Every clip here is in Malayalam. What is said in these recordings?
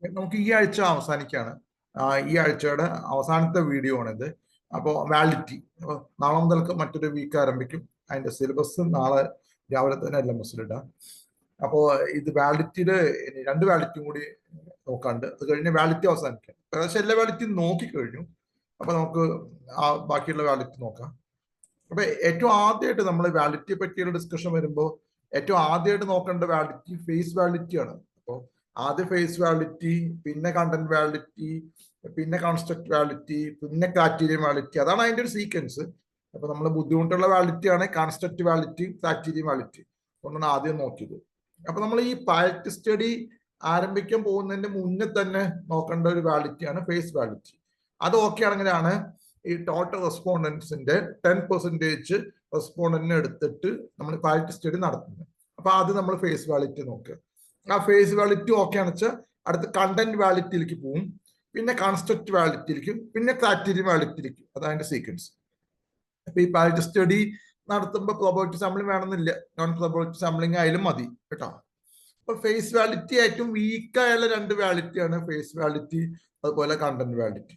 നമുക്ക് ഈ ആഴ്ച അവസാനിക്കാണ്. ഈ ആഴ്ചയുടെ അവസാനത്തെ വീഡിയോ ആണിത്. അപ്പോൾ വാലിഡിറ്റി, അപ്പോൾ നാളെ മുതൽക്ക് മറ്റൊരു വീക്ക് ആരംഭിക്കും. അതിന്റെ സിലബസ് നാളെ രാവിലെ തന്നെ LMS ഇടാം. അപ്പോൾ ഇത് വാലിഡിറ്റിയുടെ 2 വാലിഡിറ്റിയും കൂടി നോക്കാണ്ട്, അത് കഴിഞ്ഞ് വാലിഡിറ്റി അവസാനിക്കാം. ഏകദേശം എല്ലാ വാലിഡിറ്റിയും നോക്കിക്കഴിഞ്ഞു. അപ്പൊ നമുക്ക് ബാക്കിയുള്ള വാലിഡിറ്റി നോക്കാം. അപ്പൊ ഏറ്റവും ആദ്യമായിട്ട് നമ്മൾ വാലിഡിറ്റിയെ പറ്റിയുള്ള ഡിസ്കഷൻ വരുമ്പോൾ ഏറ്റവും ആദ്യമായിട്ട് നോക്കേണ്ട വാലിഡിറ്റി ഫേസ് വാലിഡിറ്റി ആണ്. അപ്പോൾ ആദ്യം ഫേസ് വാലിഡിറ്റി, പിന്നെ കണ്ടന്റ് വാലിഡിറ്റി, പിന്നെ കൺസ്ട്രക്ട് വാലിഡിറ്റി, പിന്നെ ക്രൈറ്റീരിയൻ വാലിഡിറ്റി. അതാണ് അതിന്റെ ഒരു സീക്വൻസ്. അപ്പൊ നമ്മൾ ബുദ്ധിമുട്ടുള്ള വാലിഡിറ്റി ആണ് കൺസ്ട്രക്ട് വാലിഡിറ്റി, ക്രൈറ്റീരിയൻ വാലിഡിറ്റി. അതുകൊണ്ടാണ് ആദ്യം നോക്കിയത്. അപ്പൊ നമ്മൾ ഈ പൈലറ്റ് സ്റ്റഡി ആരംഭിക്കാൻ പോകുന്നതിന്റെ മുന്നേ തന്നെ നോക്കേണ്ട ഒരു വാലിഡിറ്റിയാണ് ഫേസ് വാലിഡിറ്റി. അത് ഓക്കെ ആണെങ്കിലാണ് ഈ ടോട്ടൽ റെസ്പോണ്ടൻസിന്റെ 10% റെസ്പോണ്ടന്റിനെ എടുത്തിട്ട് നമ്മൾ പൈലറ്റ് സ്റ്റഡി നടത്തുന്നത്. അപ്പൊ അത് നമ്മൾ ഫേസ് വാലിഡിറ്റി നോക്കുക. ആ ഫേസ് വാലിഡിറ്റി ഓക്കെ ആണെന്ന് വെച്ചാൽ അടുത്ത് കണ്ടന്റ് വാലിഡിറ്റിയിലേക്ക് പോകും, പിന്നെ കൺസ്ട്രക്ട് വാലിഡിറ്റിയിലേക്കും, പിന്നെ ക്രൈറ്റീരിയൻ വാലിഡിറ്റിയിലേക്കും. അതാണ് സീക്വൻസ്. അപ്പൊ ഈ പൈലറ്റ് സ്റ്റഡി നടത്തുമ്പോൾ പ്രോബബിലിറ്റി സാമ്പിളിംഗ് വേണമെന്നില്ല, നോൺ പ്രോബബിലിറ്റി സാമ്പിളിംഗ് ആയാലും മതി കേട്ടോ. അപ്പൊ ഫേസ് വാലിഡിറ്റി ഏറ്റവും വീക്കായുള്ള 2 വാലിഡിറ്റിയാണ് ഫേസ് വാലിഡിറ്റി, അതുപോലെ കണ്ടന്റ് വാലിഡിറ്റി.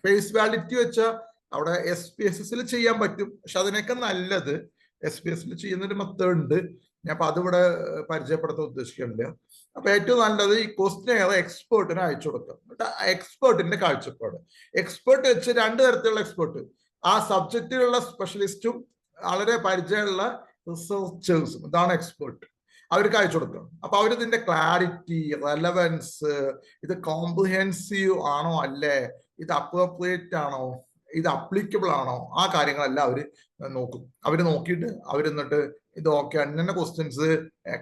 ഫേസ് വാലിഡിറ്റി വെച്ചാൽ അവിടെ SPSS ചെയ്യാൻ പറ്റും, പക്ഷെ അതിനൊക്കെ നല്ലത് SPSS ചെയ്യുന്ന ഒരു മെത്തേഡ് ഉണ്ട്. ഞാൻ അപ്പൊ അതിവിടെ പരിചയപ്പെടുത്താൻ ഉദ്ദേശിക്കുന്നില്ല. അപ്പൊ ഏറ്റവും നല്ലത് ഈ ക്വസ്റ്റ്യൻ എക്സ്പേർട്ടിന് അയച്ചു കൊടുക്കാം. എക്സ്പേർട്ടിന്റെ കാഴ്ചപ്പാട്, എക്സ്പേർട്ട് വെച്ച് 2 തരത്തിലുള്ള എക്സ്പേർട്ട്, ആ സബ്ജക്റ്റിലുള്ള സ്പെഷ്യലിസ്റ്റും വളരെ പരിചയമുള്ള റിസർച്ചേഴ്സും, ഇതാണ് എക്സ്പേർട്ട്. അവർക്ക് അയച്ചു കൊടുക്കാം. അപ്പൊ അവരിതിന്റെ ക്ലാരിറ്റി, റെലവൻസ്, ഇത് കോംപ്രിഹെൻസീവ് ആണോ അല്ലേ, ഇത് അപ്രോപ്രിയേറ്റ് ആണോ, ഇത് അപ്ലിക്കബിൾ ആണോ, ആ കാര്യങ്ങളെല്ലാം അവര് നോക്കും. അവര് നോക്കിയിട്ട് അവരെന്നിട്ട് ഇത് ഓക്കെ, ഇന്ന ക്വസ്റ്റ്യൻസ്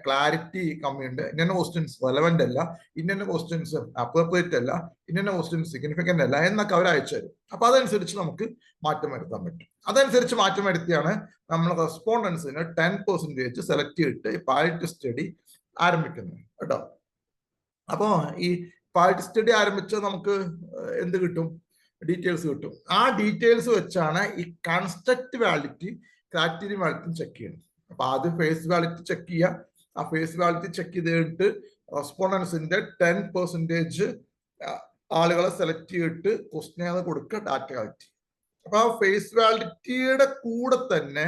ക്ലാരിറ്റി കമ്മിയുണ്ട്, ഇന്ന ക്വസ്റ്റ്യൻസ് റെലവെന്റ് അല്ല, ഇന്ന ക്വസ്റ്റ്യൻസ് അപ്രോപ്രിയേറ്റ് അല്ല, ഇന്ന ക്വസ്റ്റ്യൻസ് സിഗ്നിഫിക്കന്റ് അല്ല എന്നൊക്കെ അവർ അയച്ചു തരും. അപ്പൊ അതനുസരിച്ച് നമുക്ക് മാറ്റം വരുത്താൻ പറ്റും. അതനുസരിച്ച് മാറ്റം വരുത്തിയാണ് നമ്മൾ റെസ്പോണ്ടൻസിന് 10% സെലക്ട് ചെയ്തിട്ട് ഈ പൈലറ്റ് സ്റ്റഡി ആരംഭിക്കുന്നത് കേട്ടോ. അപ്പോ ഈ പൈലറ്റ് സ്റ്റഡി ആരംഭിച്ചാൽ നമുക്ക് എന്ത് കിട്ടും? ഡീറ്റെയിൽസ് കിട്ടും. ആ ഡീറ്റെയിൽസ് വെച്ചാണ് ഈ construct validity, criterion validity check ചെയ്യുന്നത്. അപ്പൊ ആദ്യം ഫേസ് വാലിഡിറ്റി ചെക്ക് ചെയ്യുക. ആ ഫേസ് വാലിഡിറ്റി ചെക്ക് ചെയ്തിട്ട് റെസ്പോണ്ടൻസിന്റെ 10% ആളുകളെ സെലക്ട് ചെയ്തിട്ട് ക്വസ്റ്റ്യൻ കൊടുക്കുക, ഡാറ്റ കളക്ട് ചെയ്യുക. അപ്പൊ ആ ഫേസ് വാലിഡിറ്റിയുടെ കൂടെ തന്നെ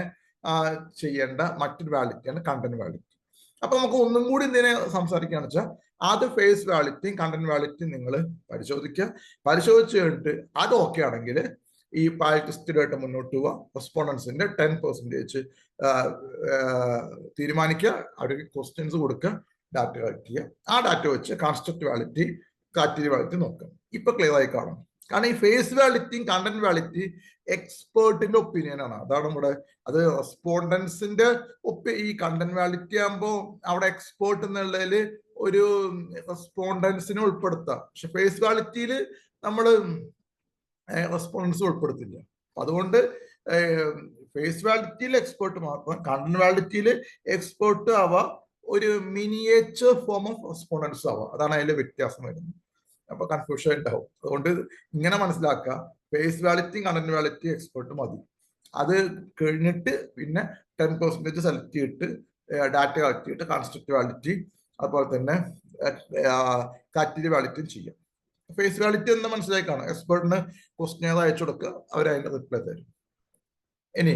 ചെയ്യേണ്ട മറ്റൊരു വാലിഡിറ്റിയാണ് കണ്ടന്റ് വാലിഡിറ്റി. അപ്പൊ നമുക്ക് ഒന്നും കൂടി ഇതിനെ സംസാരിക്കുകയാണെന്ന് വെച്ചാൽ ആദ്യം ഫേസ് വാലിഡിറ്റിയും കണ്ടന്റ് വാലിഡിറ്റിയും നിങ്ങൾ പരിശോധിക്കുക. പരിശോധിച്ച് കഴിഞ്ഞിട്ട് അത് ഓക്കെ ആണെങ്കിൽ ഈ പൈലറ്റ് സ്റ്റഡിയായിട്ട് മുന്നോട്ട് പോവുക. റെസ്പോണ്ടൻസിന്റെ 10% തീരുമാനിക്കുക, അവർക്ക് ക്വസ്റ്റ്യൻസ് കൊടുക്കുക, ഡാറ്റ കളക്ട് ചെയ്യുക. ആ ഡാറ്റ വെച്ച് കൺസ്ട്രക്ട് വാലിഡിറ്റി, ക്രൈറ്റീരിയൻ വാലിഡിറ്റി നോക്കുക. ഇപ്പൊ ക്ലിയർ ആയി കാണും. കാരണം ഈ ഫേസ് വാലിഡിറ്റിയും കണ്ടന്റ് വാലിഡിറ്റി എക്സ്പേർട്ടിന്റെ ഒപ്പീനിയൻ ആണ്. അതാണ് നമ്മുടെ അത് റെസ്പോണ്ടൻസിന്റെ ഈ കണ്ടന്റ് വാലിഡിറ്റി ആകുമ്പോൾ അവിടെ എക്സ്പേർട്ട് എന്നുള്ളതിൽ ഒരു റെസ്പോണ്ടൻസിനെ ഉൾപ്പെടുത്താം. പക്ഷെ ഫേസ് വാലിഡിറ്റിയിൽ നമ്മൾ റെസ്പോണ്ടൻസ് ഉൾപ്പെടുത്തില്ല. അതുകൊണ്ട് ഫേസ് വാലിഡിറ്റിയിൽ എക്സ്പേർട്ട് മാത്രം, കണ്ടന്റ് വാലിഡിറ്റിയിൽ എക്സ്പേർട്ട് ആവാം, ഒരു മിനിയേച്ചർ ഫോം ഓഫ് റെസ്പോണ്ടൻസ് ആവാം. അതാണ് അതിലെ വ്യത്യാസം വരുന്നത്. അപ്പൊ കൺഫ്യൂഷൻ ഉണ്ടാവും. അതുകൊണ്ട് ഇങ്ങനെ മനസ്സിലാക്കുക, ഫേസ് വാലിഡിറ്റിയും കണ്ടന്റ് വാലിഡിറ്റി എക്സ്പേർട്ട് മതി. അത് കഴിഞ്ഞിട്ട് പിന്നെ 10% സെലക്ട് ചെയ്തിട്ട് ഡാറ്റ കളക്ട് ചെയ്തിട്ട് കൺസ്ട്രക്ട് വാലിഡിറ്റി, അതുപോലെ തന്നെ ക്രൈറ്റീരിയൻ വാലിഡിറ്റിയും ചെയ്യാം. ഫേസ് വാലിഡിറ്റി എന്ന് മനസ്സിലായി കാണാം. എക്സ്പേർട്ടിന് ക്വസ്റ്റ്യൻ അയച്ചു കൊടുക്കുക, അവർ അതിന്റെ റിപ്ലൈ തരും. ഇനി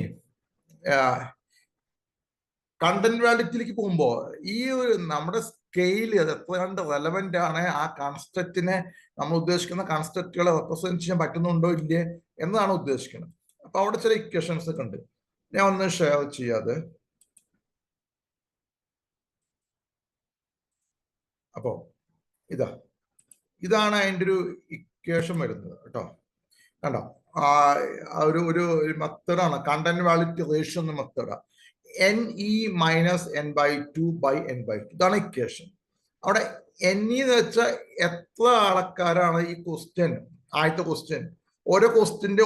കണ്ടന്റ് വാലിഡിറ്റിയിലേക്ക് പോകുമ്പോൾ ഈ ഒരു നമ്മുടെ സ്കെയിൽ അത് എത്ര കണ്ട് റെലവെന്റ് ആണ്, ആ കൺസ്ട്രക്റ്റിനെ നമ്മൾ ഉദ്ദേശിക്കുന്ന കൺസ്ട്രക്റ്റുകളെ റെപ്രസെന്റ് ചെയ്യാൻ പറ്റുന്നുണ്ടോ ഇല്ലേ എന്നതാണ് ഉദ്ദേശിക്കുന്നത്. അപ്പൊ അവിടെ ചില ഇക്വേഷൻസ് ഒക്കെ ഉണ്ട്, ഞാൻ ഒന്ന് ഷെയർ ചെയ്യാതെ. അപ്പോ ഇതാണ് അതിൻ്റെ ഒരു ഇക്വേഷൻ വരുന്നത് കേട്ടോ. കണ്ടോ, ഒരു മെത്തേഡാണ് കണ്ടന്റ് വാലിഡിറ്റി റേഷ്യോ എന്ന മെത്തേഡാണ്. NE - N/2/N/2 ഇതാണ് ഇക്വേഷൻ. അവിടെ NE എന്ന് വെച്ചാൽ എത്ര ആൾക്കാരാണ് ഈ ക്വസ്റ്റ്യൻ, ആദ്യത്തെ ക്വസ്റ്റ്യൻ ഓരോ ക്വസ്റ്റ്യൻ്റെ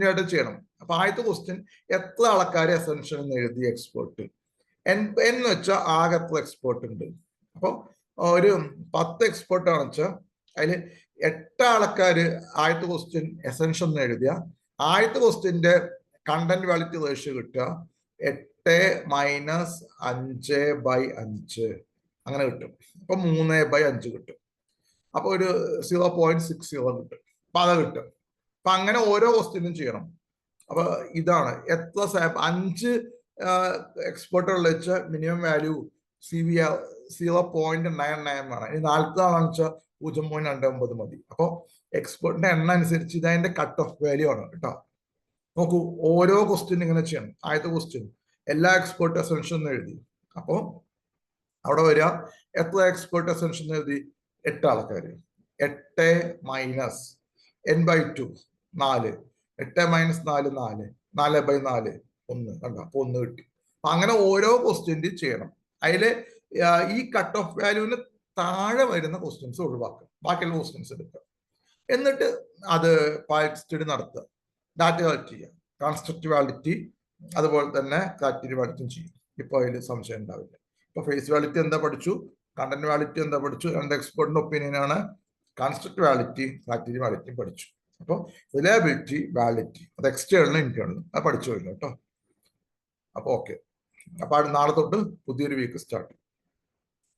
ആയിട്ട് ചെയ്യണം. അപ്പൊ ആദ്യത്തെ ക്വസ്റ്റ്യൻ എത്ര ആൾക്കാരെ എസെൻഷ്യൽ എന്ന് എഴുതി എക്സ്പേർട്ട്. എന്ന് വെച്ചാൽ ആകെ എത്ര എക്സ്പേർട്ട് ഉണ്ട്. അപ്പൊ ഒരു 10 എക്സ്പേർട്ട് ആണെന്ന് വെച്ചാൽ അതിൽ 8 ആൾക്കാര് ആദ്യത്തെ ക്വസ്റ്റ്യൻ എസെൻഷ്യൽ എന്ന് എഴുതിയ ആദ്യത്തെ ക്വസ്റ്റ്യന്റെ കണ്ടന്റ് വാലിഡിറ്റി റേഷ്യോ കിട്ടുക 8 - 5/5 അങ്ങനെ കിട്ടും. അപ്പൊ 3/5 കിട്ടും. അപ്പൊ ഒരു 0.60 കിട്ടും. അപ്പൊ അത് കിട്ടും. അപ്പൊ അങ്ങനെ ഓരോ ക്വസ്റ്റ്യനും ചെയ്യണം. അപ്പൊ ഇതാണ് എത്ര 5 എക്സ്പെർട്ടുകൾ വെച്ച് മിനിമം വാല്യൂ CVR 0.99 വേണം. ഇനി 40 ആണെന്ന് വെച്ചാൽ 0.29 മതി. അപ്പോൾ എക്സ്പെർട്ടിന്റെ എണ്ണം അനുസരിച്ച് ഇതതിന്റെ കട്ട് ഓഫ് വാല്യൂ ആണ് കേട്ടോ. നോക്കൂ, ഓരോ ക്വസ്റ്റ്യൻ ഇങ്ങനെ ചെയ്യണം. ആദ്യത്തെ ക്വസ്റ്റ്യൻ എല്ലാ എക്സ്പെർട്ട് എസെൻഷ്യൽ എന്ന് എഴുതി. അപ്പോൾ അവിടെ വരിക എത്ര എക്സ്പെർട്ട് എസെൻഷ്യൽ എന്ന് എഴുതി? 8 ആൾക്കാർ. 8 മൈനസ് n/2 4, 8 മൈനസ് 4 4, 4/4 1 കണ്ടോ? അപ്പൊ 1 കിട്ടി. അപ്പൊ അങ്ങനെ ഓരോ ക്വസ്റ്റ്യൻ ചെയ്യണം. അതില് ഈ കട്ട് ഓഫ് വാല്യൂവിന് താഴെ വരുന്ന ക്വസ്റ്റ്യൻസ് ഒഴിവാക്കുക, ബാക്കിയുള്ള ക്വസ്റ്റ്യൻസ് എടുക്കുക. എന്നിട്ട് അത് പൈലറ്റ് സ്റ്റഡി നടത്തുക, ഡാറ്റ കളക്ട് ചെയ്യുക, കൺസ്ട്രക്റ്റീവ് വാലിഡിറ്റി അതുപോലെ തന്നെ ക്രാറ്റീവ് വാലിഡിറ്റിയും ചെയ്യും. ഇപ്പൊ അതിൽ സംശയം ഉണ്ടാവില്ല. ഇപ്പൊ ഫേസ് വാലിഡിറ്റി എന്താ പഠിച്ചു, കണ്ടന്റ് വാലിഡിറ്റി എന്താ പഠിച്ചു, രണ്ട് എക്സ്പെർട്ടിന്റെ ഒപ്പീനിയൻ ആണ്. കൺസ്ട്രക്റ്റീവ് വാലിഡിറ്റി ക്രാറ്റീവ് വാലിഡിറ്റി പഠിച്ചു. അപ്പോൾ റിലയബിലിറ്റി വാലിഡിറ്റി അത് എക്സ്റ്റേണൽ ഇന്റേണൽ അത് പഠിച്ചു കഴിഞ്ഞു കേട്ടോ. അപ്പൊ ഓക്കെ. അപ്പൊ നാളെ തൊട്ട് പുതിയൊരു വീക്ക് സ്റ്റാർട്ട്.